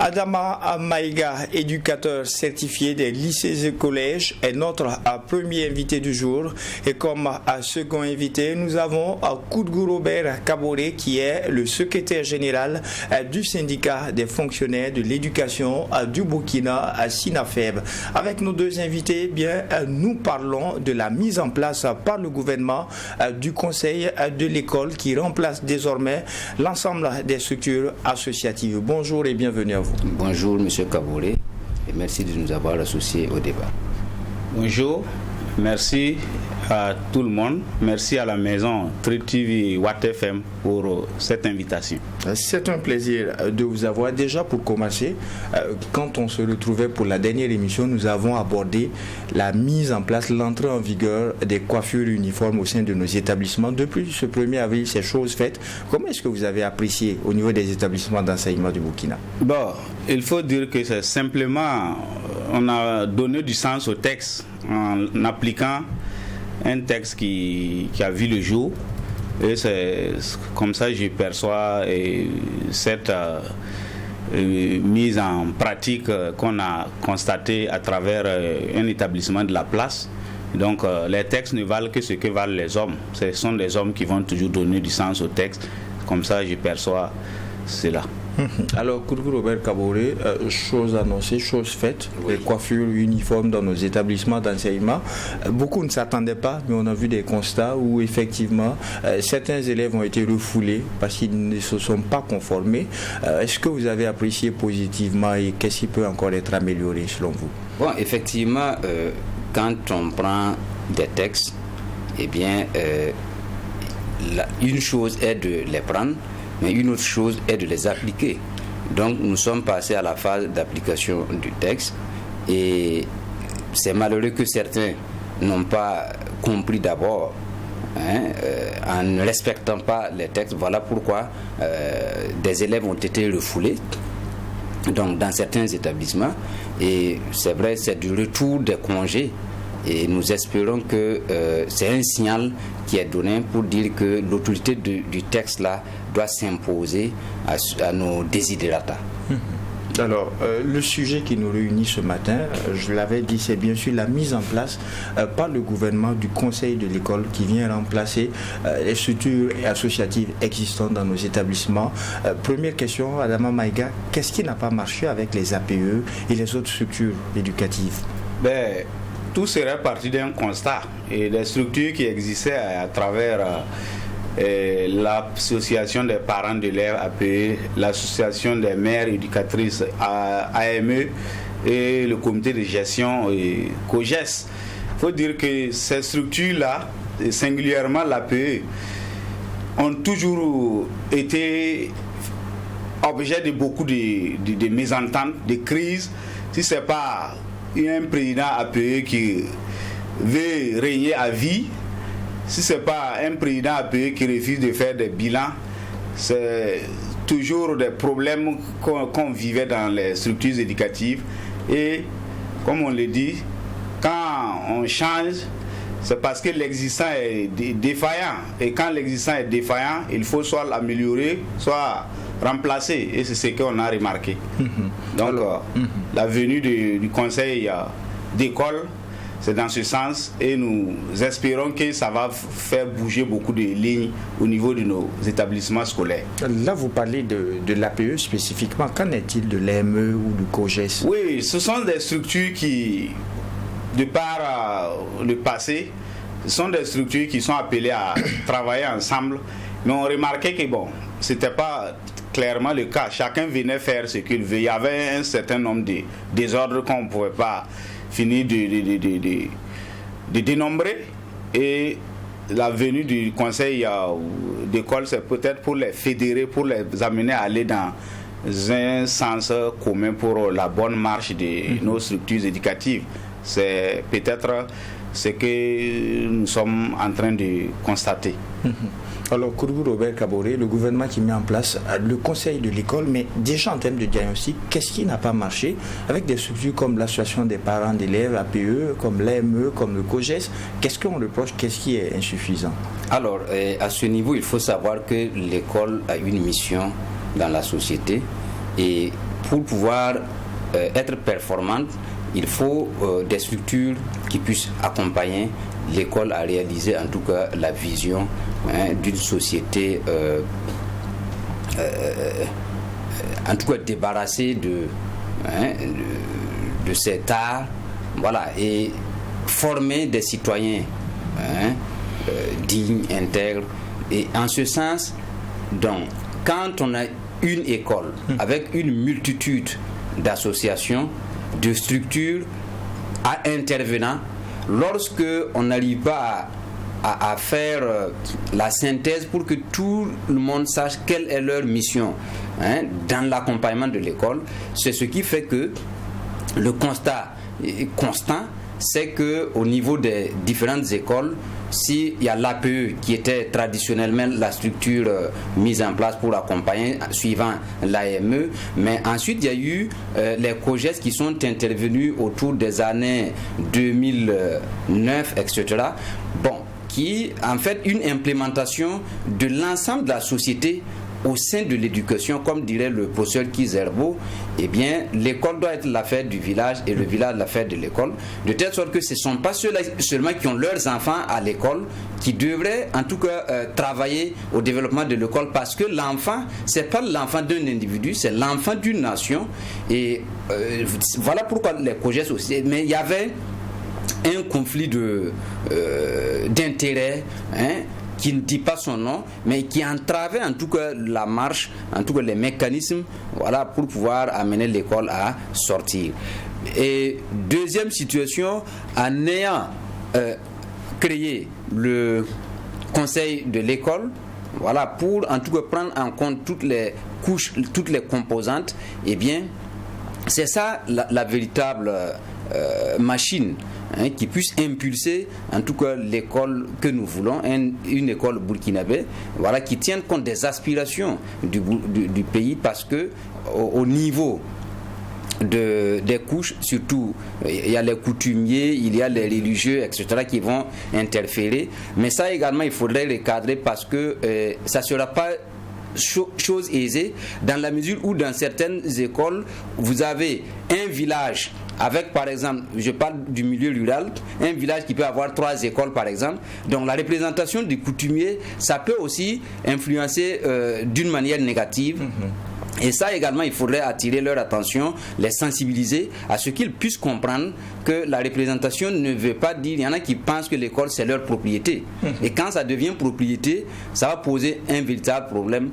Adama Maïga, éducateur certifié des lycées et collèges, est notre premier invité du jour. Et comme second invité, nous avons Koudgou Robert Kaboré, qui est le secrétaire général du syndicat des fonctionnaires de l'éducation du Burkina, SYNAFEB. Avec nos deux invités, nous parlons de la mise en place par le gouvernement du conseil de l'école qui remplace désormais l'ensemble des structures associatives. Bonjour et bienvenue à vous. Bonjour M. Kaboré et merci de nous avoir associés au débat. Bonjour, merci à tout le monde, merci à la maison Tri TV Watt FM pour cette invitation. C'est un plaisir de vous avoir. Déjà pour commencer, quand on se retrouvait pour la dernière émission, nous avons abordé la mise en place, l'entrée en vigueur des coiffures uniformes au sein de nos établissements. Depuis ce 1er avril, c'est chose faite. Comment est-ce que vous avez apprécié au niveau des établissements d'enseignement du Burkina? Bon, il faut dire que c'est simplement, on a donné du sens au texte en appliquant un texte qui a vu le jour, et c'est comme ça que je perçois cette mise en pratique qu'on a constatée à travers un établissement de la place. Donc les textes ne valent que ce que valent les hommes. Ce sont les hommes qui vont toujours donner du sens au texte. Comme ça je perçois cela. Alors, Koudgou Robert Kaboré, chose annoncée, chose faite, les coiffures uniformes dans nos établissements d'enseignement. Beaucoup ne s'attendaient pas, mais on a vu des constats où effectivement certains élèves ont été refoulés parce qu'ils ne se sont pas conformés. Est-ce que vous avez apprécié positivement et qu'est-ce qui peut encore être amélioré selon vous? Bon, effectivement, quand on prend des textes, eh bien, une chose est de les prendre, mais une autre chose est de les appliquer. Donc nous sommes passés à la phase d'application du texte et c'est malheureux que certains n'ont pas compris d'abord en ne respectant pas les textes. Voilà pourquoi des élèves ont été refoulés donc, dans certains établissements, et c'est vrai, c'est du retour des congés. Et nous espérons que c'est un signal qui est donné pour dire que l'autorité du texte là doit s'imposer à nos desiderata. Alors, le sujet qui nous réunit ce matin, je l'avais dit, c'est bien sûr la mise en place par le gouvernement du conseil de l'école qui vient remplacer les structures associatives existantes dans nos établissements. Première question, Adama Maïga, qu'est-ce qui n'a pas marché avec les APE et les autres structures éducatives? Tout serait parti d'un constat, et les structures qui existaient à travers l'association des parents d'élèves APE, l'association des mères éducatrices AME et le comité de gestion COGES. Il faut dire que ces structures-là, et singulièrement l'APE, ont toujours été objet de beaucoup de mésententes, de crises. Si ce n'est pas un président APE qui veut régner à vie, si ce n'est pas un président APE qui refuse de faire des bilans, c'est toujours des problèmes qu'on vivait dans les structures éducatives. Et comme on le dit, quand on change, c'est parce que l'existant est défaillant. Et quand l'existant est défaillant, il faut soit l'améliorer, soit remplacer, et c'est ce qu'on a remarqué. Donc la venue du conseil d'école, c'est dans ce sens, et nous espérons que ça va faire bouger beaucoup de lignes au niveau de nos établissements scolaires. Là, vous parlez de l'APE spécifiquement. Qu'en est-il de l'AME ou du COGES? Oui, ce sont des structures qui, de par le passé, ce sont des structures qui sont appelées à travailler ensemble, mais on remarquait que bon, c'était pas clairement le cas. Chacun venait faire ce qu'il veut. Il y avait un certain nombre de désordres qu'on ne pouvait pas finir de dénombrer. Et la venue du conseil d'école, c'est peut-être pour les fédérer, pour les amener à aller dans un sens commun pour la bonne marche de nos structures éducatives. C'est peut-être ce que nous sommes en train de constater. Alors, Koudgou Robert Kaboré, le gouvernement qui met en place le conseil de l'école, mais déjà en termes de diagnostic, qu'est-ce qui n'a pas marché avec des structures comme l'association des parents d'élèves, APE, comme l'AME, comme le COGES? Qu'est-ce qu'on reproche? Qu'est-ce qui est insuffisant? Alors, à ce niveau, il faut savoir que l'école a une mission dans la société, et pour pouvoir être performante, il faut des structures qui puissent accompagner l'école à réaliser en tout cas la vision d'une société en tout cas débarrassée de cet art, voilà, et former des citoyens dignes, intègres. Et en ce sens, donc, quand on a une école avec une multitude d'associations, de structures à intervenants, lorsque on n'arrive pas à faire la synthèse pour que tout le monde sache quelle est leur mission dans l'accompagnement de l'école, c'est ce qui fait que le constat constant, c'est que au niveau des différentes écoles, s'il y a l'APE qui était traditionnellement la structure mise en place pour accompagner suivant l'AME, mais ensuite il y a eu les COGES qui sont intervenus autour des années 2009, etc. Bon, qui en fait une implémentation de l'ensemble de la société au sein de l'éducation, comme dirait le professeur Kizerbo. Eh bien, l'école doit être l'affaire du village et le village l'affaire de l'école, de telle sorte que ce ne sont pas ceux-là seulement qui ont leurs enfants à l'école qui devraient en tout cas travailler au développement de l'école, parce que l'enfant, ce n'est pas l'enfant d'un individu, c'est l'enfant d'une nation. Et voilà pourquoi les projets aussi. Mais il y avait un conflit d'intérêts, qui ne dit pas son nom, mais qui entravait en tout cas la marche, en tout cas les mécanismes, voilà, pour pouvoir amener l'école à sortir. Et deuxième situation, en ayant créé le conseil de l'école, voilà, pour en tout cas prendre en compte toutes les couches, toutes les composantes, eh bien, c'est ça la véritable machine qui puisse impulser en tout cas l'école que nous voulons, une école burkinabé, voilà, qui tienne compte des aspirations du pays, parce que au niveau des couches, surtout il y a les coutumiers, il y a les religieux, etc., qui vont interférer, mais ça également il faudrait les cadrer, parce que ça ne sera pas chose aisée, dans la mesure où dans certaines écoles vous avez un village avec, par exemple, je parle du milieu rural, un village qui peut avoir 3 écoles par exemple, donc la représentation des coutumiers, ça peut aussi influencer d'une manière négative. Et ça également, il faudrait attirer leur attention, les sensibiliser à ce qu'ils puissent comprendre que la représentation ne veut pas dire, il y en a qui pensent que l'école c'est leur propriété. Et quand ça devient propriété, ça va poser un véritable problème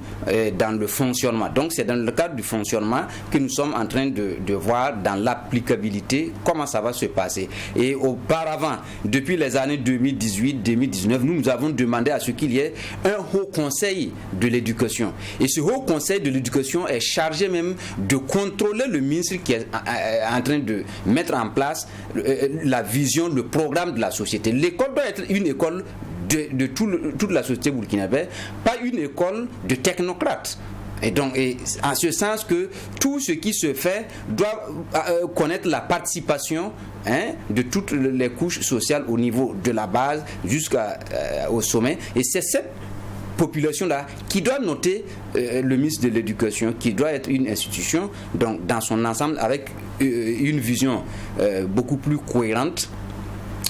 dans le fonctionnement. Donc c'est dans le cadre du fonctionnement que nous sommes en train de voir dans l'applicabilité comment ça va se passer. Et auparavant, depuis les années 2018-2019, nous avons demandé à ce qu'il y ait un haut conseil de l'éducation. Et ce haut conseil de l'éducation est chargé même de contrôler le ministre qui est en train de mettre en place la vision, le programme de la société. L'école doit être une école de toute la société burkinabé, pas une école de technocrates. Et donc, en ce sens que tout ce qui se fait doit connaître la participation de toutes les couches sociales au niveau de la base jusqu'au sommet. Et c'est cette population-là qui doit noter le ministre de l'Éducation, qui doit être une institution donc dans son ensemble avec une vision beaucoup plus cohérente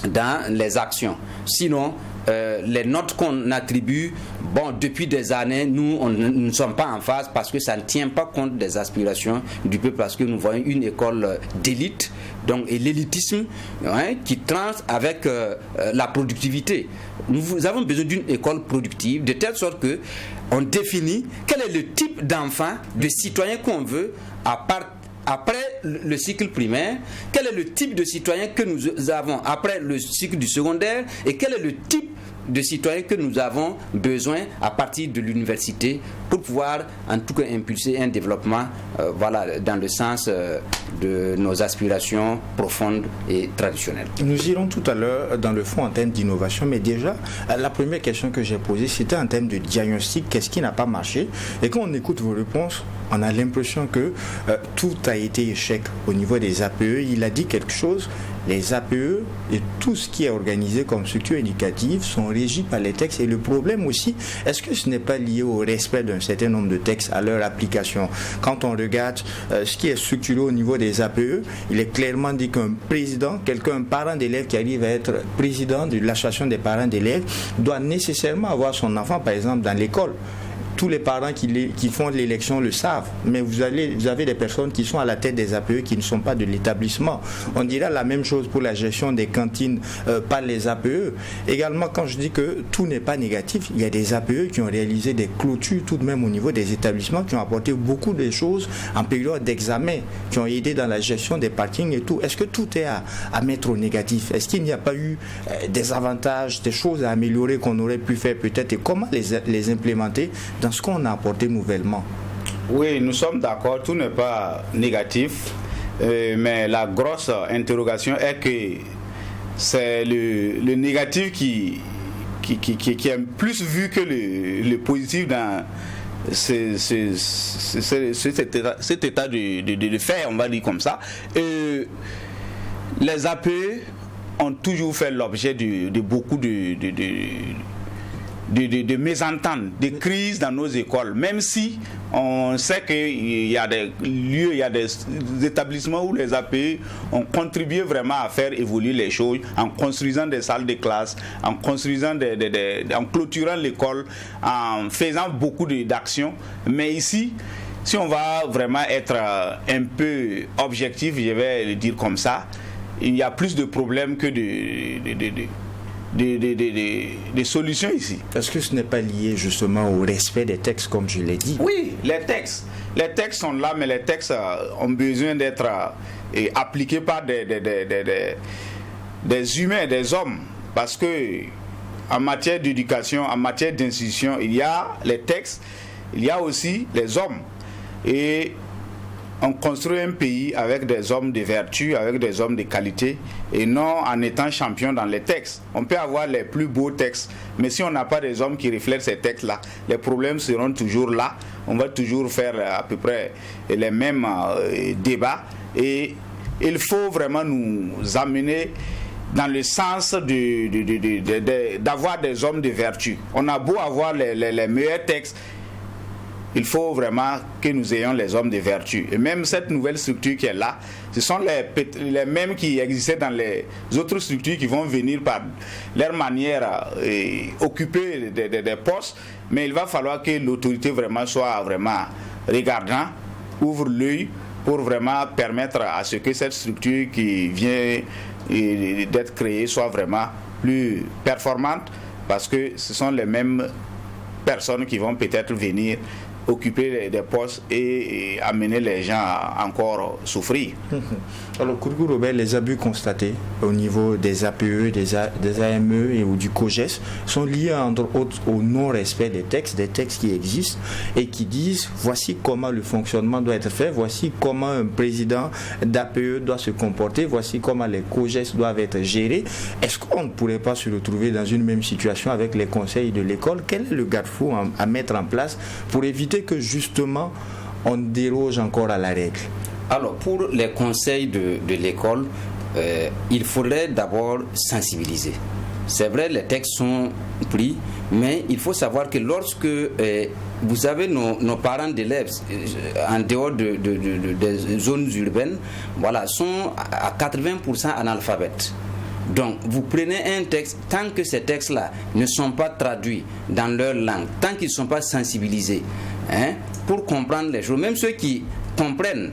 dans les actions. Sinon, les notes qu'on attribue, bon, depuis des années, nous ne sommes pas en phase, parce que ça ne tient pas compte des aspirations du peuple, parce que nous voyons une école d'élite, donc, et l'élitisme qui tranche avec la productivité. Nous avons besoin d'une école productive, de telle sorte que on définit quel est le type d'enfant, de citoyen qu'on veut après le cycle primaire, quel est le type de citoyen que nous avons après le cycle du secondaire, et quel est le type de citoyens que nous avons besoin à partir de l'université pour pouvoir en tout cas impulser un développement voilà, dans le sens de nos aspirations profondes et traditionnelles. Nous irons tout à l'heure dans le fond en termes d'innovation, mais déjà la première question que j'ai posée, c'était en termes de diagnostic, qu'est-ce qui n'a pas marché? Et quand on écoute vos réponses, on a l'impression que tout a été échec au niveau des APE. Il a dit quelque chose, les APE et tout ce qui est organisé comme structure éducative sont régis par les textes. Et le problème aussi, est-ce que ce n'est pas lié au respect d'un certain nombre de textes à leur application? Quand on regarde ce qui est structuré au niveau des APE, il est clairement dit qu'un président, un parent d'élève qui arrive à être président de l'association des parents d'élèves, doit nécessairement avoir son enfant, par exemple, dans l'école. Tous les parents qui font l'élection le savent, mais vous avez des personnes qui sont à la tête des APE qui ne sont pas de l'établissement. On dira la même chose pour la gestion des cantines par les APE. Également, quand je dis que tout n'est pas négatif, il y a des APE qui ont réalisé des clôtures tout de même au niveau des établissements, qui ont apporté beaucoup de choses en période d'examen, qui ont aidé dans la gestion des parkings et tout. Est-ce que tout est à mettre au négatif? Est-ce qu'il n'y a pas eu des avantages, des choses à améliorer qu'on aurait pu faire peut-être, et comment les implémenter dans ce qu'on a apporté nouvellement? Oui, nous sommes d'accord, tout n'est pas négatif, mais la grosse interrogation est que c'est le négatif qui est plus vu que le positif dans cet état de fait, on va dire comme ça. Les APE ont toujours fait l'objet de beaucoup de mésententes, de crises dans nos écoles, même si on sait qu'il y a des lieux, il y a des établissements où les APE ont contribué vraiment à faire évoluer les choses en construisant des salles de classe, en construisant en clôturant l'école, en faisant beaucoup d'actions. Mais ici, si on va vraiment être un peu objectif, je vais le dire comme ça, il y a plus de problèmes que des solutions ici. Est-ce que ce n'est pas lié justement au respect des textes, comme je l'ai dit? Oui, les textes sont là, mais les textes ont besoin d'être appliqués par des humains, des hommes, parce que en matière d'éducation, en matière d'institution, il y a les textes, il y a aussi les hommes, et on construit un pays avec des hommes de vertu, avec des hommes de qualité, et non en étant champion dans les textes. On peut avoir les plus beaux textes, mais si on n'a pas des hommes qui reflètent ces textes-là, les problèmes seront toujours là. On va toujours faire à peu près les mêmes débats, et il faut vraiment nous amener dans le sens d'avoir des hommes de vertu. On a beau avoir les meilleurs textes, il faut vraiment que nous ayons les hommes de vertu. Et même cette nouvelle structure qui est là, ce sont les mêmes qui existaient dans les autres structures qui vont venir par leur manière occuper des postes. Mais il va falloir que l'autorité vraiment soit vraiment regardant, ouvre l'œil pour vraiment permettre à ce que cette structure qui vient d'être créée soit vraiment plus performante, parce que ce sont les mêmes personnes qui vont peut-être venir occuper des postes et amener les gens à encore souffrir. Alors, Koudgou Robert, les abus constatés au niveau des APE, des AME et ou du COGES sont liés entre autres au non-respect des textes qui existent et qui disent voici comment le fonctionnement doit être fait, voici comment un président d'APE doit se comporter, voici comment les COGES doivent être gérés. Est-ce qu'on ne pourrait pas se retrouver dans une même situation avec les conseils de l'école? Quel est le garde-fou à mettre en place pour éviter que justement on déroge encore à la règle? Alors, pour les conseils de l'école, il faudrait d'abord sensibiliser. C'est vrai, les textes sont pris, mais il faut savoir que lorsque vous avez nos parents d'élèves en dehors des zones urbaines, voilà, sont à 80% analphabètes. Donc, vous prenez un texte, tant que ces textes-là ne sont pas traduits dans leur langue, tant qu'ils ne sont pas sensibilisés, pour comprendre les choses, même ceux qui comprennent,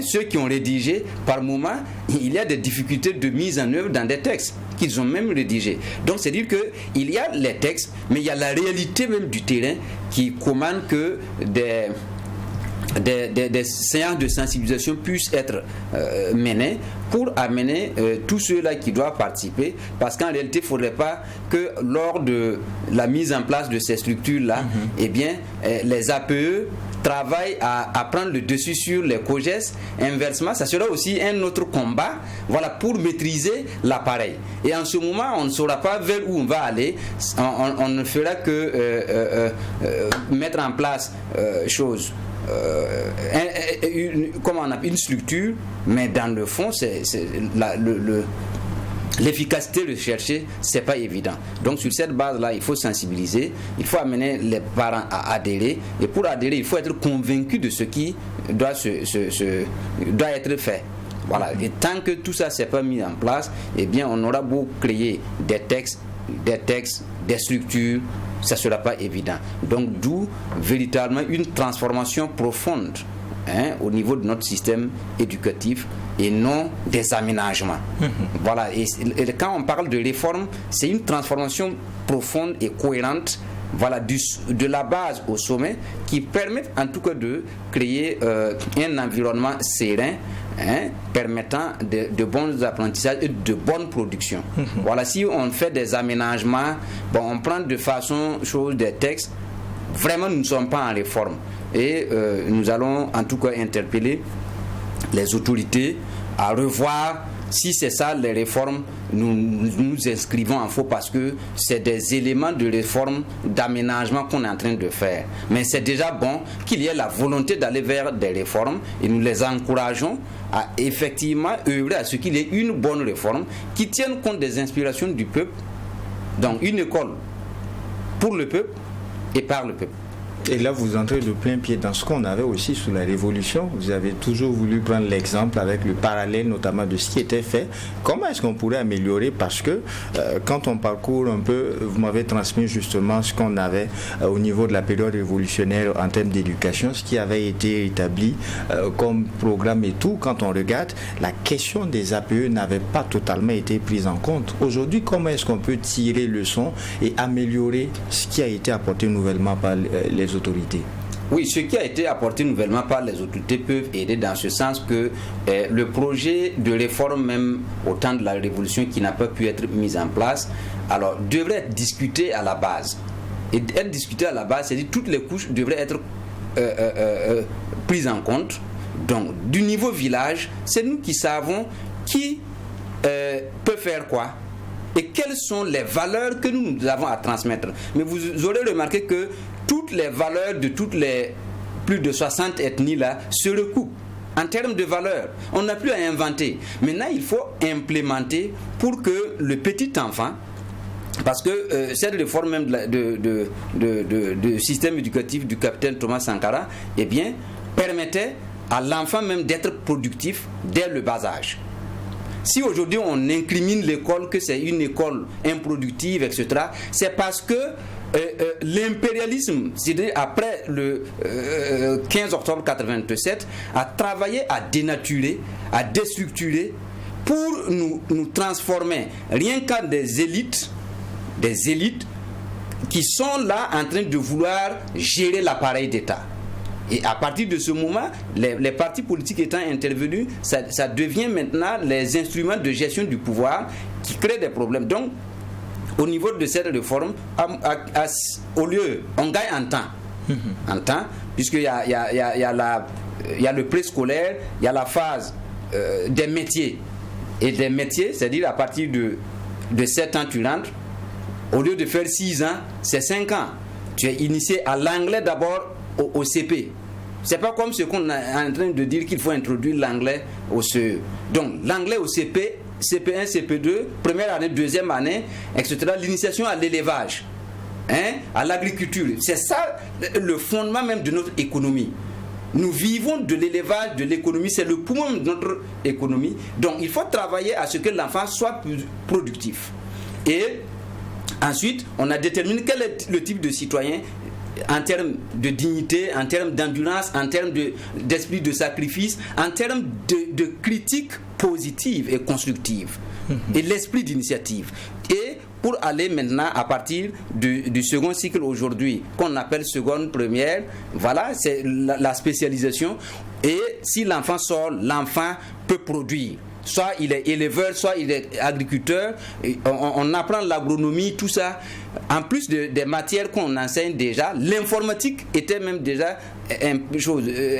ceux qui ont rédigé, par moment, il y a des difficultés de mise en œuvre dans des textes qu'ils ont même rédigés. Donc, c'est dire qu'il y a les textes, mais il y a la réalité même du terrain qui commande que des séances de sensibilisation puissent être menées pour amener tous ceux-là qui doivent participer, parce qu'en réalité, il ne faudrait pas que lors de la mise en place de ces structures-là, eh bien, les APE travaille à prendre le dessus sur les COJES. Inversement, ça sera aussi un autre combat, voilà, pour maîtriser l'appareil. Et en ce moment, on ne saura pas vers où on va aller. On ne fera que mettre en place une structure, mais dans le fond, l'efficacité recherchée, c'est pas évident. Donc sur cette base-là, il faut sensibiliser, il faut amener les parents à adhérer, et pour adhérer, il faut être convaincu de ce qui doit être fait. Voilà. Et tant que tout ça s'est pas mis en place, eh bien on aura beau créer des textes, des structures, ça ne sera pas évident. Donc d'où véritablement une transformation profonde au niveau de notre système éducatif et non des aménagements. Voilà. Et quand on parle de réforme, c'est une transformation profonde et cohérente, voilà, de la base au sommet, qui permettent en tout cas de créer un environnement serein, permettant de bons apprentissages et de bonnes productions. Voilà, si on fait des aménagements, on prend de façon des textes, vraiment nous ne sommes pas en réforme. Et nous allons en tout cas interpeller les autorités à revoir. Si c'est ça les réformes, nous inscrivons en faux, parce que c'est des éléments de réforme, d'aménagement qu'on est en train de faire. Mais c'est déjà bon qu'il y ait la volonté d'aller vers des réformes, et nous les encourageons à effectivement œuvrer à ce qu'il y ait une bonne réforme qui tienne compte des inspirations du peuple. Donc une école pour le peuple et par le peuple. Et là, vous entrez de plein pied dans ce qu'on avait aussi sous la Révolution. Vous avez toujours voulu prendre l'exemple avec le parallèle, notamment de ce qui était fait. Comment est-ce qu'on pourrait améliorer? Parce que quand on parcourt un peu, vous m'avez transmis justement ce qu'on avait au niveau de la période révolutionnaire en termes d'éducation, ce qui avait été établi comme programme et tout. Quand on regarde, la question des APE n'avait pas totalement été prise en compte. Aujourd'hui, comment est-ce qu'on peut tirer leçon et améliorer ce qui a été apporté nouvellement par les autorités? Oui, ce qui a été apporté nouvellement par les autorités peuvent aider dans ce sens que le projet de réforme, même au temps de la Révolution, qui n'a pas pu être mis en place, alors devrait être discuté à la base. Et être discuté à la base, c'est-à-dire toutes les couches devraient être prises en compte. Donc, du niveau village, c'est nous qui savons qui peut faire quoi et quelles sont les valeurs que nous avons à transmettre. Mais vous aurez remarqué que toutes les valeurs de toutes les plus de 60 ethnies là se recoupent en termes de valeurs. On n'a plus à inventer. Maintenant, il faut implémenter pour que le petit enfant, parce que cette réforme même de système éducatif du capitaine Thomas Sankara, eh bien, permettait à l'enfant même d'être productif dès le bas âge. Si aujourd'hui on incrimine l'école que c'est une école improductive, etc., c'est parce que l'impérialisme, c'est-à-dire après le 15 octobre 87, a travaillé à dénaturer, à déstructurer pour nous transformer rien qu'en des élites qui sont là en train de vouloir gérer l'appareil d'État. Et à partir de ce moment, les partis politiques étant intervenus, ça devient maintenant les instruments de gestion du pouvoir qui créent des problèmes. Donc, au niveau de cette réforme, au lieu, on gagne en temps. En temps, puisqu'il y a le préscolaire, il y a la phase des métiers. Et des métiers, c'est-à-dire à partir de 7 ans, tu rentres. Au lieu de faire 6 ans, c'est 5 ans. Tu es initié à l'anglais d'abord au CP. C'est pas comme ce qu'on est en train de dire qu'il faut introduire l'anglais au CE. Donc l'anglais au CP, CP1, CP2, première année, deuxième année, etc. L'initiation à l'élevage, à l'agriculture. C'est ça le fondement même de notre économie. Nous vivons de l'élevage, de l'économie, c'est le poumon de notre économie. Donc il faut travailler à ce que l'enfant soit plus productif. Et ensuite, on a déterminé quel est le type de citoyen en termes de dignité, en termes d'endurance, en termes d'esprit de sacrifice, en termes de critique positive et constructive, et l'esprit d'initiative. Et pour aller maintenant à partir du second cycle aujourd'hui, qu'on appelle seconde première, voilà, c'est la spécialisation. Et si l'enfant sort, l'enfant peut produire. soit il est éleveur, soit il est agriculteur. On apprend l'agronomie, tout ça. En plus des matières qu'on enseigne déjà, l'informatique était même déjà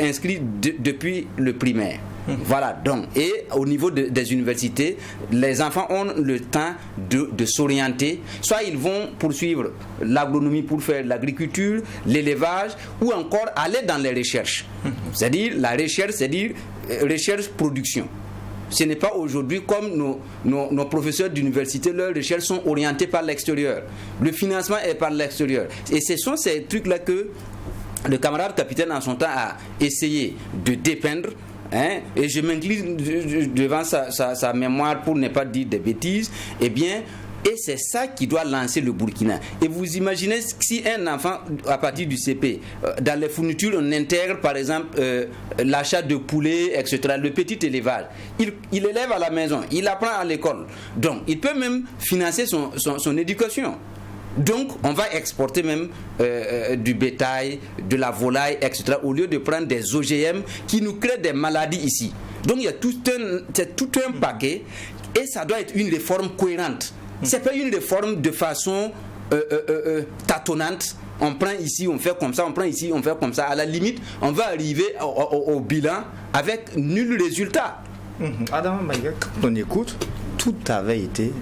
inscrite depuis le primaire. Voilà, donc, et au niveau des universités, les enfants ont le temps de s'orienter. Soit ils vont poursuivre l'agronomie pour faire l'agriculture, l'élevage, ou encore aller dans les recherches. C'est-à-dire, la recherche, c'est-à-dire recherche-production. Ce n'est pas aujourd'hui comme nos professeurs d'université, leurs recherches sont orientées par l'extérieur. Le financement est par l'extérieur. Et ce sont ces trucs-là que le camarade capitaine en son temps a essayé de dépeindre. Et je m'incline devant sa mémoire pour ne pas dire des bêtises. Eh bien, et c'est ça qui doit lancer le Burkina. Et vous imaginez si un enfant, à partir du CP, dans les fournitures, on intègre par exemple l'achat de poulets, etc., le petit élevage. Il élève à la maison, il apprend à l'école. Donc, il peut même financer son éducation. Donc, on va exporter même du bétail, de la volaille, etc., au lieu de prendre des OGM qui nous créent des maladies ici. Donc, il y a tout un paquet et ça doit être une réforme cohérente. C'est pas une réforme de façon tâtonnante. On prend ici, on fait comme ça, on prend ici, on fait comme ça. À la limite, on va arriver au bilan avec nul résultat. Adam Maïga, quand on écoute, tout avait été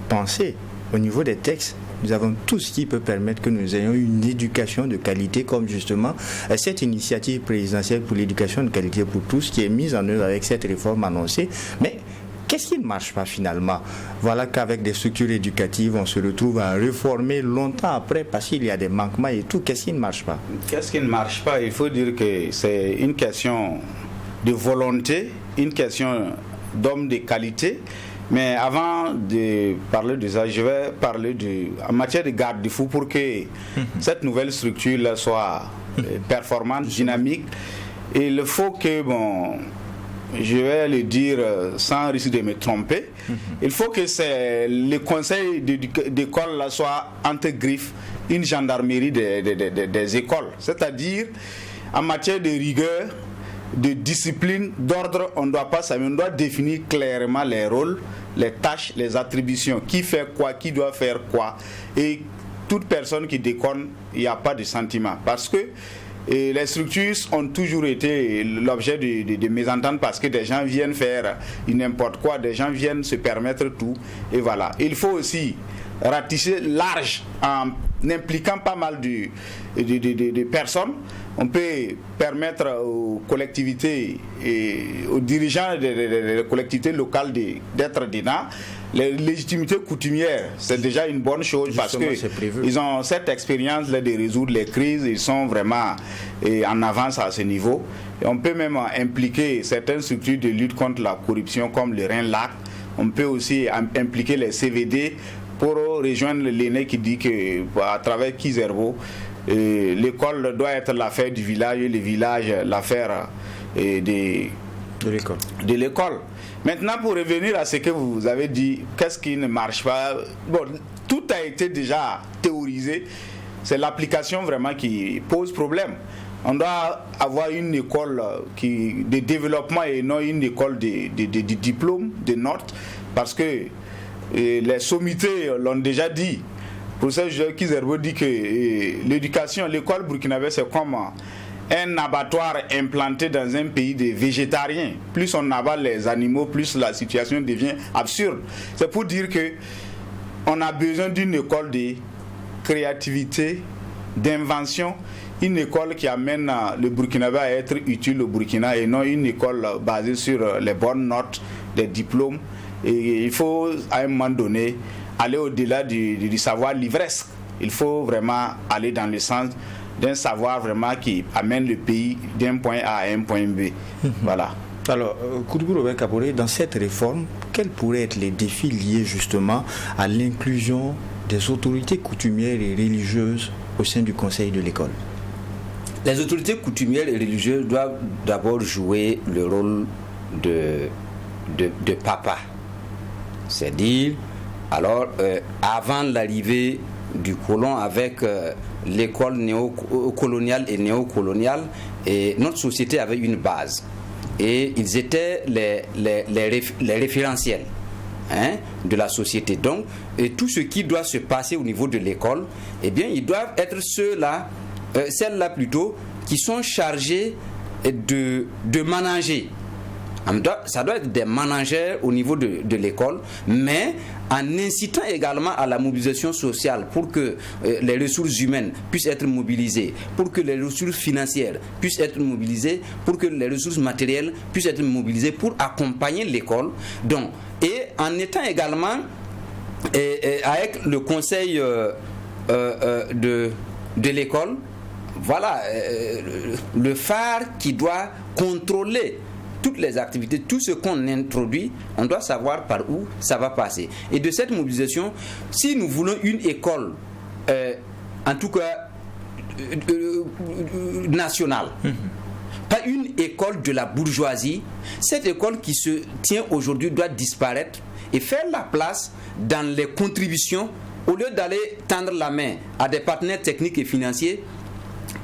pensé au niveau des textes. Nous avons tout ce qui peut permettre que nous ayons une éducation de qualité, comme justement cette initiative présidentielle pour l'éducation de qualité pour tous qui est mise en œuvre avec cette réforme annoncée. Mais qu'est-ce qui ne marche pas finalement? Voilà qu'avec des structures éducatives, on se retrouve à réformer longtemps après parce qu'il y a des manquements et tout. Qu'est-ce qui ne marche pas? Qu'est-ce qui ne marche pas? Il faut dire que c'est une question de volonté, une question d'homme de qualité. Mais avant de parler de ça, je vais parler en matière de garde-fou pour que cette nouvelle structure soit performante, dynamique. Et il faut que, je vais le dire sans risque de me tromper, il faut que le conseil d'école soit entre griffes une gendarmerie des écoles. C'est-à-dire, en matière de rigueur, de discipline, d'ordre, on doit définir clairement les rôles, les tâches, les attributions, qui fait quoi, qui doit faire quoi. Et toute personne qui déconne, il n'y a pas de sentiment. Parce que les structures ont toujours été l'objet de mésententes parce que des gens viennent faire n'importe quoi, des gens viennent se permettre tout. Et voilà. Il faut aussi ratisser large en impliquant pas mal de personnes. On peut permettre aux collectivités et aux dirigeants des collectivités locales d'être dedans. Les légitimités coutumières, c'est déjà une bonne chose. Justement, parce qu'ils ont cette expérience de résoudre les crises, ils sont vraiment en avance à ce niveau. Et on peut même impliquer certaines structures de lutte contre la corruption comme le Rhin-Lac. On peut aussi impliquer les CVD pour rejoindre l'ENE qui dit qu'à travers Kizerbo, l'école doit être l'affaire du village et le village l'affaire de l'école. Maintenant, pour revenir à ce que vous avez dit, qu'est-ce qui ne marche pas? Tout a été déjà théorisé. C'est l'application vraiment qui pose problème. On doit avoir une école de développement et non une école de diplôme, de notes, parce que les sommités l'ont déjà dit. Pour ça, Kizerbo dit que l'éducation, l'école burkinabé, c'est comme un abattoir implanté dans un pays de végétariens. Plus on abat les animaux, plus la situation devient absurde. C'est pour dire que on a besoin d'une école de créativité, d'invention, une école qui amène le Burkinabé à être utile au Burkina et non une école basée sur les bonnes notes, des diplômes. Et il faut, à un moment donné, aller au-delà du savoir livresque. Il faut vraiment aller dans le sens d'un savoir vraiment qui amène le pays d'un point A à un point B. Voilà. Alors, Koudou Robert Kaboré, dans cette réforme, quels pourraient être les défis liés justement à l'inclusion des autorités coutumières et religieuses au sein du conseil de l'école? Les autorités coutumières et religieuses doivent d'abord jouer le rôle de papa. C'est-à-dire, alors, avant l'arrivée du colon avec l'école néocoloniale et néocoloniale, et notre société avait une base. et ils étaient les référentiels de la société. Donc, tout ce qui doit se passer au niveau de l'école, eh bien, ils doivent être celles-là plutôt, qui sont chargées de manager. Ça doit être des managers au niveau de l'école, mais en incitant également à la mobilisation sociale pour que les ressources humaines puissent être mobilisées, pour que les ressources financières puissent être mobilisées, pour que les ressources matérielles puissent être mobilisées pour accompagner l'école. Donc, et en étant également avec le conseil de l'école, voilà, le phare qui doit contrôler toutes les activités, tout ce qu'on introduit, on doit savoir par où ça va passer. Et de cette mobilisation, si nous voulons une école, en tout cas nationale, pas une école de la bourgeoisie, cette école qui se tient aujourd'hui doit disparaître et faire la place dans les contributions, au lieu d'aller tendre la main à des partenaires techniques et financiers.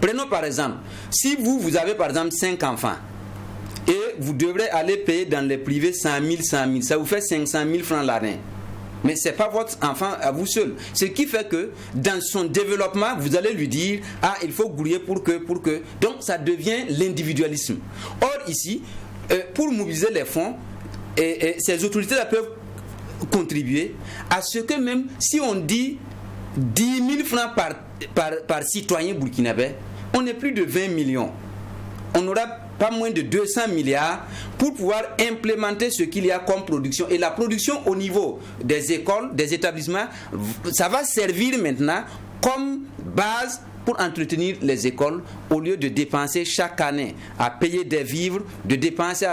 Prenons par exemple, si vous avez par exemple 5 enfants, et vous devrez aller payer dans les privés 100 000, ça vous fait 500 000 francs l'année. Mais ce n'est pas votre enfant à vous seul. Ce qui fait que dans son développement, vous allez lui dire « Ah, il faut grouiller pour que... » Donc ça devient l'individualisme. Or ici, pour mobiliser les fonds, ces autorités-là peuvent contribuer à ce que même si on dit 10 000 francs par citoyen burkinabé, on est plus de 20 millions. On aura pas moins de 200 milliards pour pouvoir implémenter ce qu'il y a comme production. Et la production au niveau des écoles, des établissements, ça va servir maintenant comme base pour entretenir les écoles, au lieu de dépenser chaque année à payer des vivres, de dépenser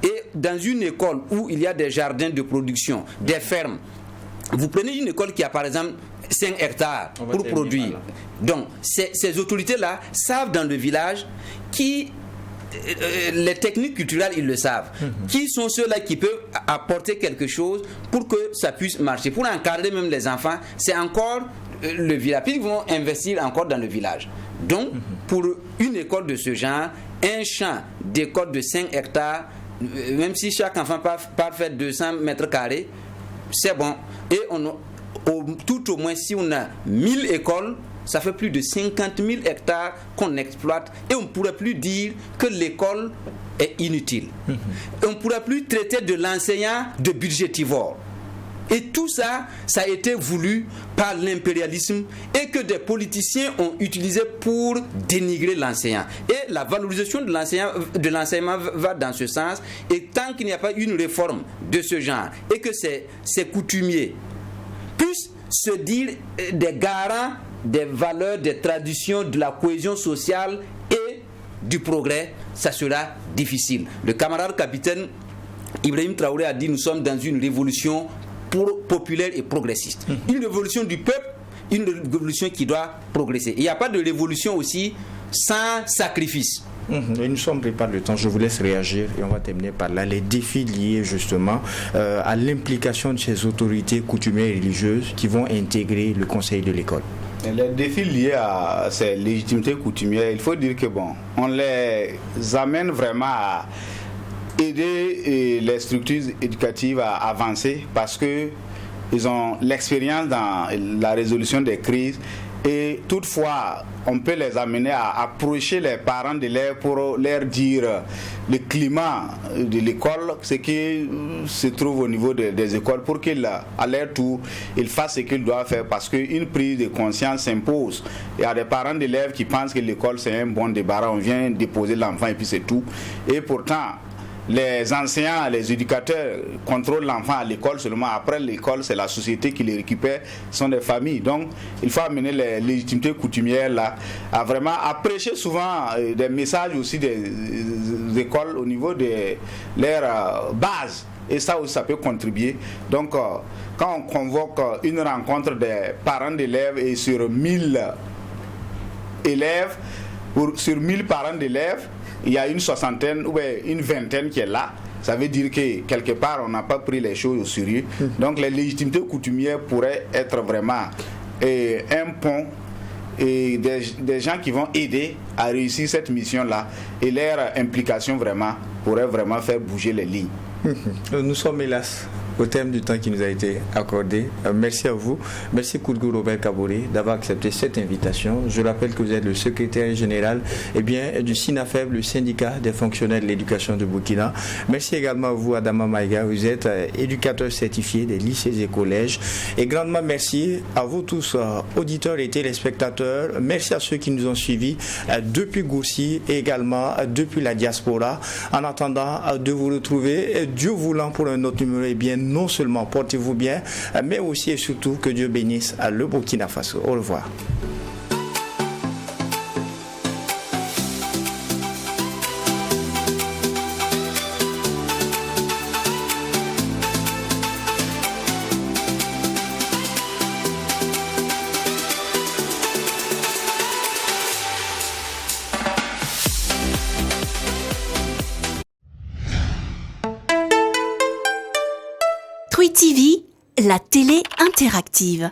et dans une école où il y a des jardins de production, des fermes, vous prenez une école qui a par exemple 5 hectares pour produire. Donc ces autorités-là savent dans le village les techniques culturelles, ils le savent. Qui sont ceux-là qui peuvent apporter quelque chose pour que ça puisse marcher, pour encadrer même les enfants? C'est encore le village. Puis ils vont investir encore dans le village. Donc, pour une école de ce genre, un champ d'école de 5 hectares, même si chaque enfant part faire 200 mètres carrés, c'est bon. Et tout au moins, si on a 1000 écoles, ça fait plus de 50 000 hectares qu'on exploite, et on ne pourrait plus dire que l'école est inutile. On ne pourrait plus traiter de l'enseignant de budgétivore. Et tout ça, ça a été voulu par l'impérialisme et que des politiciens ont utilisé pour dénigrer l'enseignant. Et la valorisation de l'enseignement va dans ce sens. Et tant qu'il n'y a pas une réforme de ce genre et que ces coutumiers puissent se dire des garants des valeurs, des traditions, de la cohésion sociale et du progrès, ça sera difficile. Le camarade capitaine Ibrahim Traoré a dit: nous sommes dans une révolution populaire et progressiste. Une révolution du peuple, une révolution qui doit progresser. Il n'y a pas de révolution aussi sans sacrifice. Et nous sommes pris par le temps, je vous laisse réagir et on va terminer par là. Les défis liés justement à l'implication de ces autorités coutumières et religieuses qui vont intégrer le conseil de l'école. Les défis liés à ces légitimités coutumières, il faut dire que on les amène vraiment à aider les structures éducatives à avancer parce que ils ont l'expérience dans la résolution des crises. Et toutefois, on peut les amener à approcher les parents d'élèves pour leur dire le climat de l'école, ce qui se trouve au niveau des écoles, pour qu'ils, à leur tour, ils fassent ce qu'ils doivent faire, parce qu'une prise de conscience s'impose. Il y a des parents d'élèves qui pensent que l'école c'est un bon débarras, on vient déposer l'enfant et puis c'est tout. Et pourtant, les enseignants, les éducateurs contrôlent l'enfant à l'école seulement. Après l'école, c'est la société qui les récupère, ce sont des familles. Donc, il faut amener les légitimités coutumières là à vraiment prêcher souvent des messages aussi des écoles au niveau de leur base. Et ça aussi, ça peut contribuer. Donc, quand on convoque une rencontre des parents d'élèves et sur 1000 élèves, sur 1000 parents d'élèves, il y a une soixantaine ou une vingtaine qui est là. Ça veut dire que quelque part on n'a pas pris les choses au sérieux. Donc les légitimités coutumières pourraient être vraiment un pont et des gens qui vont aider à réussir cette mission là, et leur implication vraiment pourrait vraiment faire bouger les lignes. Nous sommes hélas au terme du temps qui nous a été accordé. Merci à vous. Merci Koudgou Robert Kaboré d'avoir accepté cette invitation. Je rappelle que vous êtes le secrétaire général du SINAFEB, le syndicat des fonctionnaires de l'éducation de Burkina. Merci également à vous Adama Maïga. Vous êtes éducateur certifié des lycées et collèges. Et grandement merci à vous tous, auditeurs et téléspectateurs. Merci à ceux qui nous ont suivis depuis Gourcy et également depuis la diaspora. En attendant de vous retrouver, Dieu voulant, pour un autre numéro, et bien non seulement portez-vous bien, mais aussi et surtout que Dieu bénisse le Burkina Faso. Au revoir. Twi TV, la télé interactive.